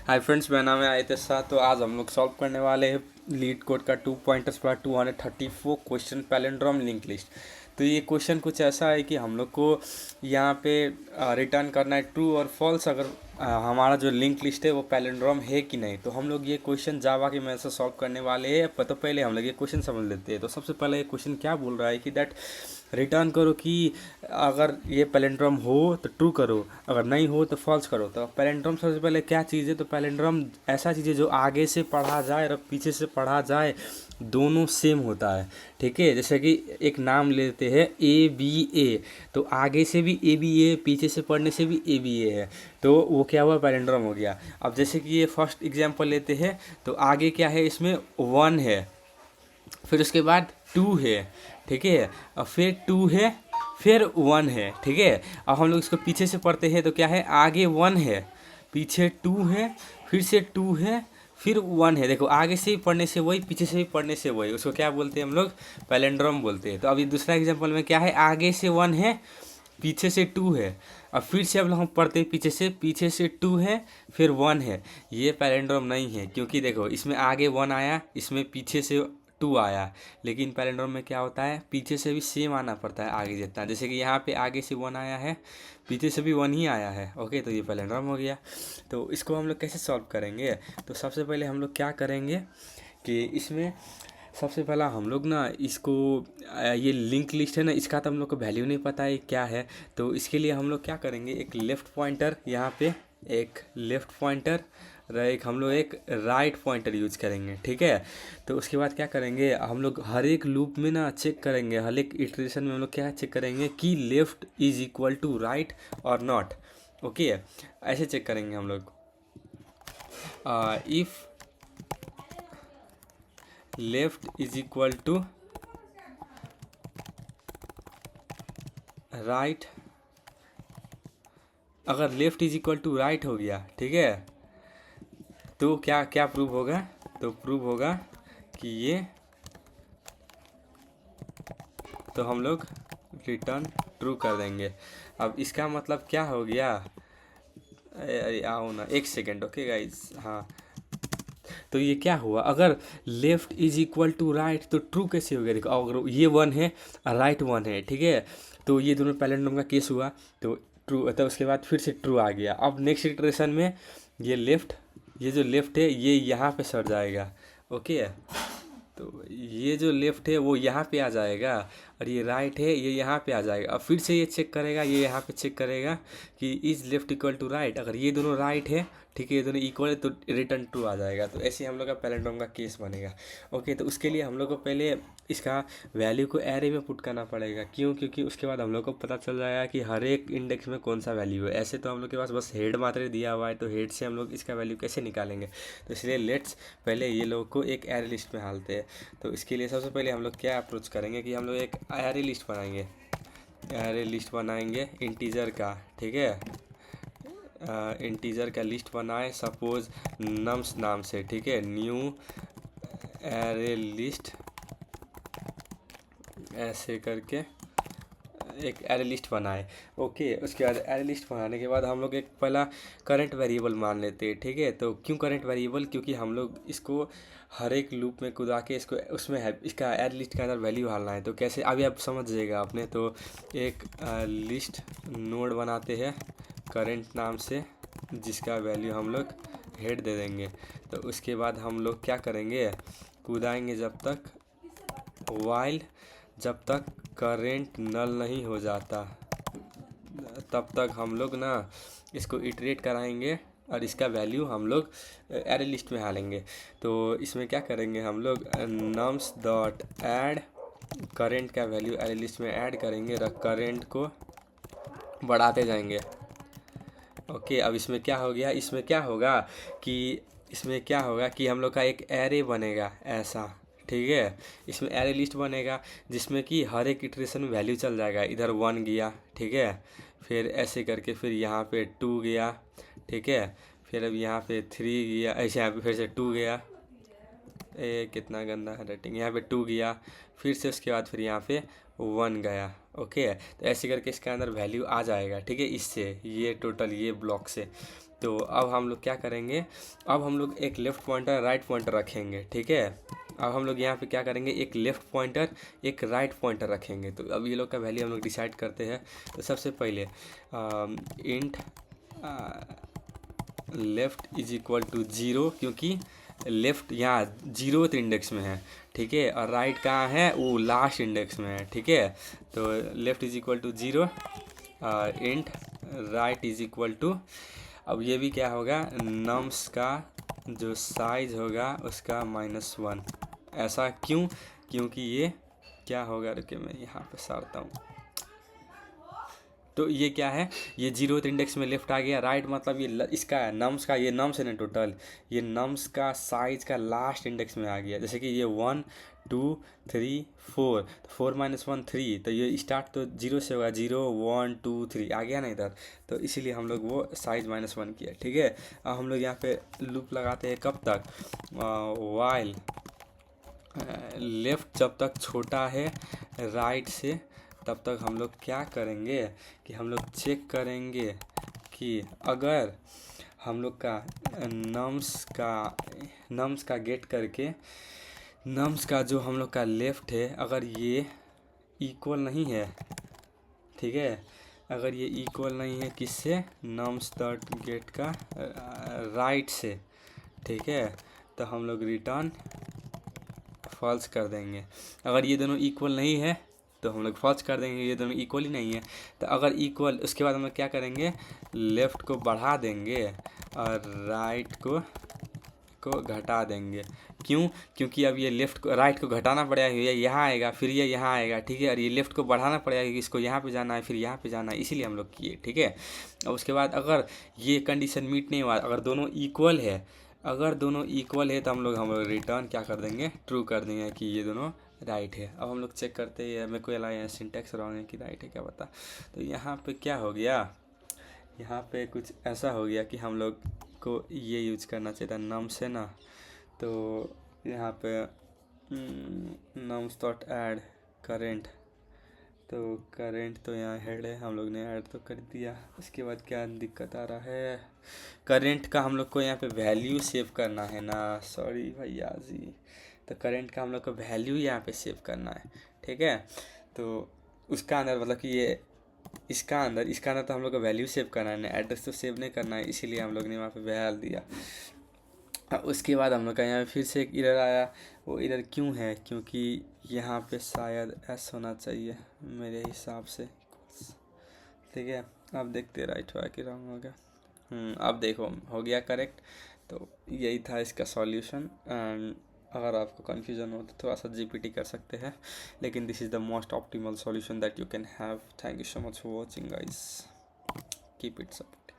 Hi friends, मेरा नाम है आयत शाह। तो आज हम लोग सॉल्व करने वाले हैं लीड कोड का 2 पॉइंटर्स पर 234 क्वेश्चन पैलिंड्रोम लिंक लिस्ट। तो ये क्वेश्चन कुछ ऐसा है कि हम लोग को यहाँ पे रिटर्न करना है ट्रू और फॉल्स, अगर हमारा जो लिंक लिस्ट है वो पैलिंड्रोम है कि नहीं। तो हम लोग ये क्वेश्चन जावा की मदद से सॉल्व करने वाले हैं। तो पहले हम लोग ये क्वेश्चन समझ लेते हैं। तो सबसे पहले ये क्वेश्चन क्या बोल रहा है कि दैट रिटर्न करो कि अगर ये पैलिंड्रोम हो तो ट्रू करो, अगर नहीं हो तो फॉल्स करो। तो पैलिंड्रोम सबसे पहले क्या चीज़ है? तो पैलिंड्रोम ऐसा चीज़ है जो आगे से पढ़ा जाए और पीछे से पढ़ा जाए दोनों सेम होता है। ठीक है, जैसे कि एक नाम लेते हैं ABA, तो आगे से भी ABA, पीछे से पढ़ने से भी ABA है, तो वो क्या हुआ? पैलिंड्रोम हो गया। अब जैसे कि ये फर्स्ट एग्जांपल लेते हैं, तो आगे क्या है? इसमें 1 है, फिर उसके बाद 2 है, ठीक है, और फिर 2 है, फिर 1 है, ठीक है। अब हम लोग इसको पीछे से पढ़ते हैं तो क्या है? आगे 1 है, पीछे 2 है, फिर से 2 है, फिर 1 है। देखो, आगे से भी पढ़ने से वही, पीछे से भी पढ़ने से वही, उसको क्या बोलते हैं हम लोग? पैलिंड्रोम बोलते हैं। तो अभी दूसरा एग्जांपल में क्या है? आगे से 1 है, पीछे से 2 है, और फिर से अब हम पढ़ते हैं पीछे से 2 है, फिर 1 है। ये पैलिंड्रोम नहीं है, क्योंकि देखो इसमें आगे 1 आया, इसमें पीछे से 2 आया। लेकिन पैलिंड्रोम में क्या होता है? पीछे से भी सेम आना पड़ता है आगे जितना। जैसे कि यहाँ पे आगे से 1 आया है, पीछे से भी 1 ही आया है। ओके, तो ये पैलिंड्रोम हो गया। तो इसको हम लोग कैसे सॉल्व करेंगे? तो सबसे पहले हम लोग क्या करेंगे कि इसमें सबसे पहला हम लोग ना इसको ये लिंक लिस्ट है ना, इसका तो हम लोग को वैल्यू नहीं पता है क्या है। तो इसके लिए हम लोग क्या करेंगे? एक लेफ़्ट पॉइंटर, यहाँ पे एक लेफ़्ट पॉइंटर, एक हम लोग एक राइट पॉइंटर यूज करेंगे, ठीक है। तो उसके बाद क्या करेंगे? हम लोग हर एक लूप में ना चेक करेंगे, हर एक इटरेशन में हम लोग क्या चेक करेंगे कि left is equal to right और नॉट। ओके, ऐसे चेक करेंगे हम लोग। If left is equal to right, अगर left is equal to right हो गया, ठीक है, तो क्या क्या प्रूव होगा? तो प्रूव होगा कि ये, तो हम लोग रिटर्न ट्रू कर देंगे। अब इसका मतलब क्या हो गया? अरे आओ ना, एक सेकेंड। ओके गाइज, हाँ, तो ये क्या हुआ? अगर left is equal to right तो ट्रू कैसे हो गया? देखो, अगर ये 1 है और राइट 1 है, ठीक है, तो ये दोनों पैलिंड्रोम का केस हुआ, तो ट्रू। तो उसके बाद फिर से ट्रू आ गया। अब नेक्स्ट इटरेशन में ये लेफ्ट, ये जो लेफ्ट है ये यहाँ पे सर जाएगा। ओके, तो ये जो लेफ्ट है वो यहाँ पे आ जाएगा, और ये राइट है ये यहाँ पे आ जाएगा। अब फिर से ये चेक करेगा, ये यहाँ पे चेक करेगा कि is left equal to right. अगर ये दोनों राइट है, ठीक है, ये दोनों इक्वल है, तो रिटर्न ट्रू आ जाएगा। तो ऐसे हम लोग का पैलिंड्रोम का केस बनेगा। ओके, तो उसके लिए हम लोग को पहले इसका वैल्यू को एरे में पुट करना पड़ेगा। क्यों? क्योंकि उसके बाद हम लोग को पता चल जाएगा कि हर एक इंडेक्स में कौन सा वैल्यू है। ऐसे तो हम लोग के पास बस हेड मात्र दिया हुआ है, तो हेड से हम लोग इसका वैल्यू कैसे निकालेंगे? तो इसलिए लेट्स पहले ये लोग को एक एरे लिस्ट में डालते हैं। तो इसके लिए सबसे पहले हम लोग क्या अप्रोच करेंगे कि हम लोग एक एरे लिस्ट बनाएंगे। एरे लिस्ट बनाएंगे इंटीजर का, ठीक है, इंटीजर का लिस्ट बनाए सपोज नम्स नाम से, ठीक है। न्यू एरे लिस्ट, ऐसे करके एक एरे लिस्ट बनाए। ओके, उसके बाद एरे लिस्ट बनाने के बाद हम लोग एक पहला करंट वेरिएबल मान लेते हैं, ठीक है। तो क्यों करंट वेरिएबल? क्योंकि हम लोग इसको हर एक लूप में कूदा के इसको उसमें है, इसका एरे लिस्ट के अंदर वैल्यू डालना है। तो कैसे, अभी आप समझ जाइएगा आपने। तो एक लिस्ट नोड बनाते हैं करंट नाम से, जिसका वैल्यू हम लोग हेड दे देंगे। तो उसके बाद हम लोग क्या करेंगे? कूदाएंगे जब तक, वाइल जब तक करेंट नल नहीं हो जाता, तब तक हम लोग ना इसको इटरेट कराएंगे और इसका वैल्यू हम लोग एरे लिस्ट में डालेंगे। तो इसमें क्या करेंगे हम लोग? नम्स डॉट ऐड करेंट का वैल्यू एरे लिस्ट में ऐड करेंगे और करेंट को बढ़ाते जाएंगे। ओके, अब इसमें क्या हो गया? इसमें क्या होगा कि हम लोग का एक एरे बनेगा ऐसा, ठीक है। इसमें एरे लिस्ट बनेगा जिसमें कि हर एक इटरेशन में वैल्यू चल जाएगा। इधर 1 गया, ठीक है, फिर ऐसे करके फिर यहाँ पे 2 गया, ठीक है, फिर अब यहाँ पे 3 गया, ऐसे यहाँ पे फिर से 2 गया। कितना गंदा है रेटिंग। यहाँ पे 2 गया, फिर से उसके बाद फिर यहाँ पे 1 गया। ओके, तो ऐसे करके इसके अंदर वैल्यू आ जाएगा, ठीक है, इससे ये टोटल ये ब्लॉक से। तो अब हम लोग क्या करेंगे, अब हम लोग एक लेफ़्ट पॉइंटर राइट पॉइंटर रखेंगे, ठीक है। अब हम लोग यहाँ पे क्या करेंगे, एक लेफ़्ट पॉइंटर एक राइट पॉइंटर रखेंगे। तो अब ये लोग का वैल्यू हम लोग डिसाइड करते हैं। तो सबसे पहले int left is equal to 0, क्योंकि लेफ़्ट यहाँ 0th इंडेक्स में है, ठीक है, और राइट कहाँ है, वो लास्ट इंडेक्स में है, ठीक है। तो लेफ़्ट इज इक्वल टू 0 और int right is equal to, अब ये भी क्या होगा, नम्स का जो साइज होगा उसका -1। ऐसा क्यों, क्योंकि ये क्या होगा, रुके मैं यहाँ पे सारता हूँ। तो ये क्या है, ये 0th इंडेक्स में लेफ्ट आ गया, राइट मतलब ये इसका है, नम्स का, ये नम्स है ना टोटल, ये नम्स का साइज का लास्ट इंडेक्स में आ गया। जैसे कि ये 1 2 3 4, 4 - 1 3, तो ये स्टार्ट तो 0 से होगा, 0 1 2 3 आ गया ना इधर। तो इसीलिए हम लोग वो साइज -1 किया, ठीक है। अब हम लोग यहाँ पे लूप लगाते हैं कब तक, वाइल लेफ़्ट जब तक छोटा है राइट से, तब तक हम लोग क्या करेंगे कि हम लोग चेक करेंगे कि अगर हम लोग का नम्स का गेट करके नम्स का जो हम लोग का लेफ़्ट है, अगर ये इक्वल नहीं है, ठीक है, अगर ये इक्वल नहीं है किससे, नम्स डॉट गेट का राइट से, ठीक है, तो हम लोग रिटर्न फॉल्स कर देंगे। अगर ये दोनों इक्वल नहीं है तो हम लोग फॉल्स कर देंगे, ये दोनों इक्वल ही नहीं है। तो अगर इक्वल, उसके बाद हम लोग क्या करेंगे, लेफ़्ट को बढ़ा देंगे और राइट को घटा देंगे। क्यों, क्योंकि अब ये लेफ़्ट को राइट को घटाना पड़ेगा, ये यहाँ आएगा, फिर ये यहाँ आएगा, ठीक है, और ये लेफ़्ट को बढ़ाना पड़ेगा क्योंकि इसको यहाँ पे जाना है, फिर यहाँ पे जाना है, इसीलिए हम लोग किए, ठीक है। और उसके बाद अगर ये कंडीशन मीट नहीं हुआ, अगर दोनों इक्वल है, अगर दोनों इक्वल है तो हम लोग रिटर्न क्या कर देंगे, ट्रू कर देंगे कि ये दोनों राइट है। अब हम लोग चेक करते हैं, मेरे को लगा सिंटेक्स रॉन्ग है कि राइट है, क्या पता। तो यहाँ पे क्या हो गया, यहाँ पे कुछ ऐसा हो गया कि हम लोग को ये यूज करना चाहिए था, नम्स है ना। तो यहाँ पे नम्स डॉट ऐड करेंट, तो करेंट तो यहाँ हेड है, हम लोग ने ऐड तो कर दिया। उसके बाद क्या दिक्कत आ रहा है, करेंट का हम लोग को यहाँ पे वैल्यू सेव करना है ना, सॉरी भैया जी। तो करेंट का हम लोग को वैल्यू यहाँ पे सेव करना है, ठीक है। तो उसका अंदर मतलब कि ये इसका अंदर तो हम लोग को वैल्यू सेव करना है ना, एड्रेस तो सेव नहीं करना है, इसीलिए हम लोग ने वहाँ पे वैल दिया। उसके बाद हम लोग का यहाँ फिर से एक एरर आया। वो एरर क्यों है, क्योंकि यहाँ पे शायद एस होना चाहिए मेरे हिसाब से, ठीक है। अब देखते राइट हुआ कि रॉन्ग हो गया। अब देखो हो गया करेक्ट। तो यही था इसका सॉल्यूशन। एंड अगर आपको कन्फ्यूजन हो तो थोड़ा सा जीपीटी कर सकते हैं, लेकिन this is the most optimal solution that you can have. Thank you so much for watching guys, keep it support.